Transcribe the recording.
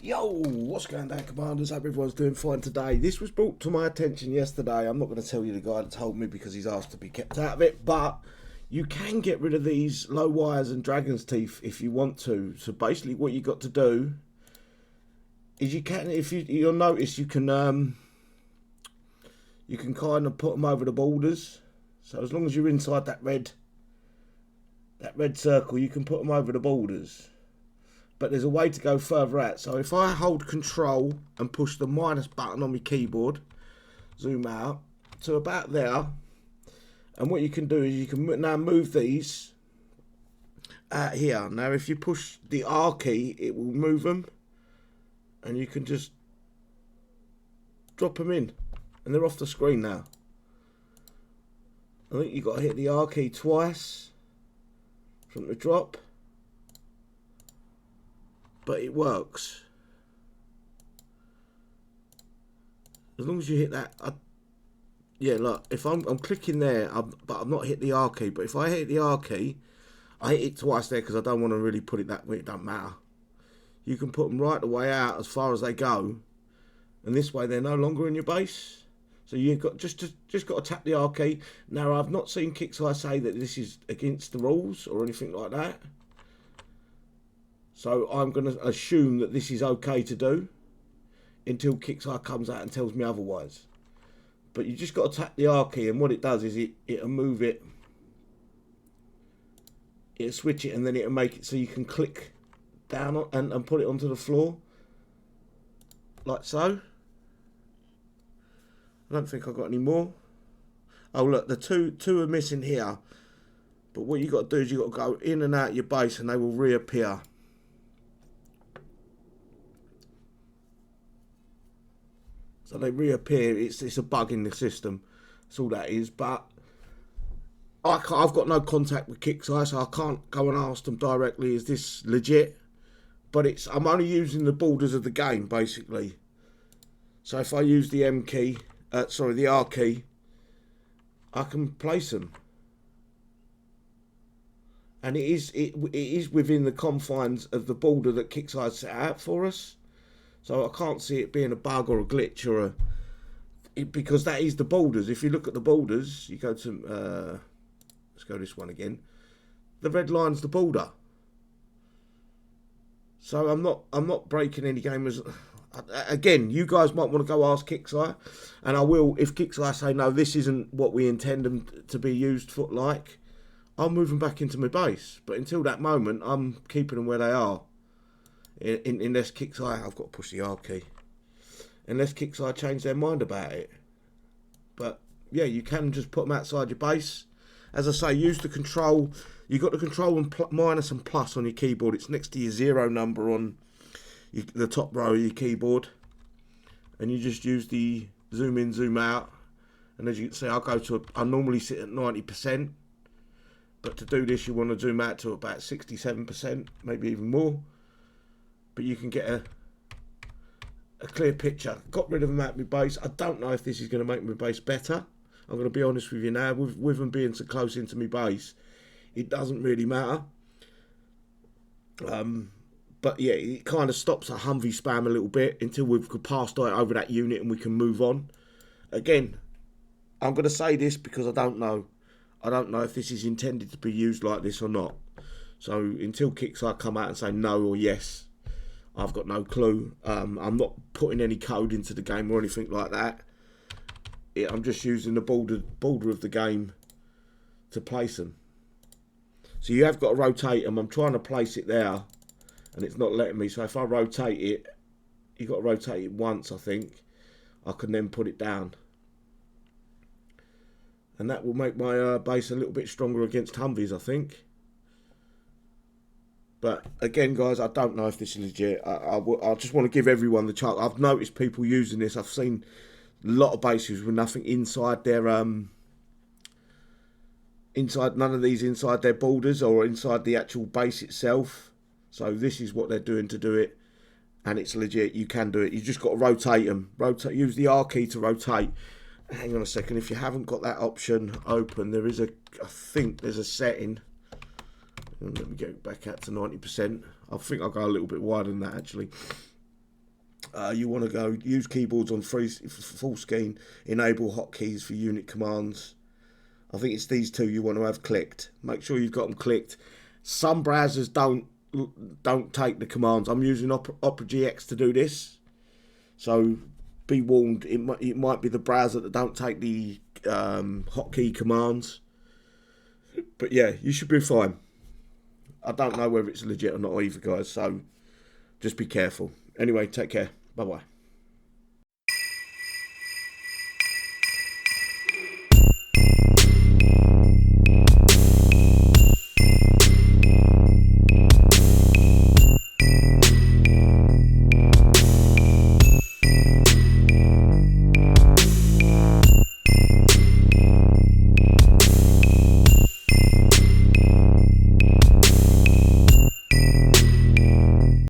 Yo, what's going down, Commanders? Hope everyone's doing fine today. This was brought to my attention yesterday. I'm not going to tell you the guy that told me because he's asked to be kept out of it, but you can get rid of these low wires and dragon's teeth if you want to. So basically what you got to do is you'll notice you can kind of put them over the borders. So as long as you're inside that red circle, you can put them over the borders. But there's a way to go further out. So if I hold control and push the minus button on my keyboard, zoom out to about there, and what you can do is you can now move these out here. Now if you push the R key, it will move them, and you can just drop them in, and they're off the screen now. I think you've got to hit the R key twice from the drop. But it works. As long as you hit that, yeah, look, if I'm clicking there, but I've not hit the R key. But if I hit the R key, I hit it twice there because I don't want to really put it that way. It don't matter. You can put them right the way out as far as they go, and this way they're no longer in your base. So you've got just got to tap the R key. Now I've not seen Kixeye say that this is against the rules or anything like that. So I'm going to assume that this is okay to do until Kixeye comes out and tells me otherwise. But you just got to tap the R key, and what it does is it'll move it. It'll switch it, and then it'll make it so you can click down on, and put it onto the floor. Like so. I don't think I've got any more. Oh look, the two are missing here. But what you got to do is you got to go in and out your base, and they will reappear. So they reappear. It's a bug in the system. That's all that is. But I've got no contact with Kixeye, so I can't go and ask them directly, is this legit? But I'm only using the borders of the game, basically. So if I use the the R key, I can place them. And it is within the confines of the border that Kixeye set out for us. So I can't see it being a bug or a glitch or because that is the borders. If you look at the borders, you go to let's go this one again. The red line's the border. So I'm not breaking any gamers. Again, you guys might want to go ask Kixeye, and I will if Kixeye say no, this isn't what we intend them to be used for. Like, I'll move them back into my base. But until that moment, I'm keeping them where they are. Unless Kixeye, I've got to push the R key. Unless Kixeye change their mind about it. But yeah, you can just put them outside your base. As I say, use the control. You got the control and minus and plus on your keyboard. It's next to your 0 number on the top row of your keyboard, and you just use the zoom in, zoom out. And as you can see, I normally sit at 90%, but to do this, you want to zoom out to about 67%, maybe even more. But you can get a clear picture. Got rid of them out of my base. I don't know if this is going to make my base better. I'm going to be honest with you now. With them being so close into my base, it doesn't really matter. But yeah, it kind of stops a Humvee spam a little bit until we've passed over that unit and we can move on. Again, I'm going to say this because I don't know. I don't know if this is intended to be used like this or not. So until Kixeye come out and say no or yes, I've got no clue. I'm not putting any code into the game or anything like that. I'm just using the border of the game to place them. So you have got to rotate them. I'm trying to place it there, and it's not letting me. So if I rotate it, you've got to rotate it once, I think. I can then put it down. And that will make my base a little bit stronger against Humvees, I think. But again, guys, I don't know if this is legit. I just want to give everyone the chance. I've noticed people using this. I've seen a lot of bases with nothing inside their none of these inside their borders or inside the actual base itself. So this is what they're doing to do it, and it's legit. You can do it. You just got to rotate them. Use the R key to rotate. Hang on a second. If you haven't got that option open, I think there's a setting. Let me get back out to 90%. I think I'll go a little bit wider than that, actually. You want to go use keyboards on full screen, enable hotkeys for unit commands. I think it's these two you want to have clicked. Make sure you've got them clicked. Some browsers don't take the commands. I'm using Opera GX to do this, so be warned. It might be the browser that don't take the hotkey commands. But yeah, you should be fine. I don't know whether it's legit or not either, guys. So just be careful. Anyway, take care. Bye bye.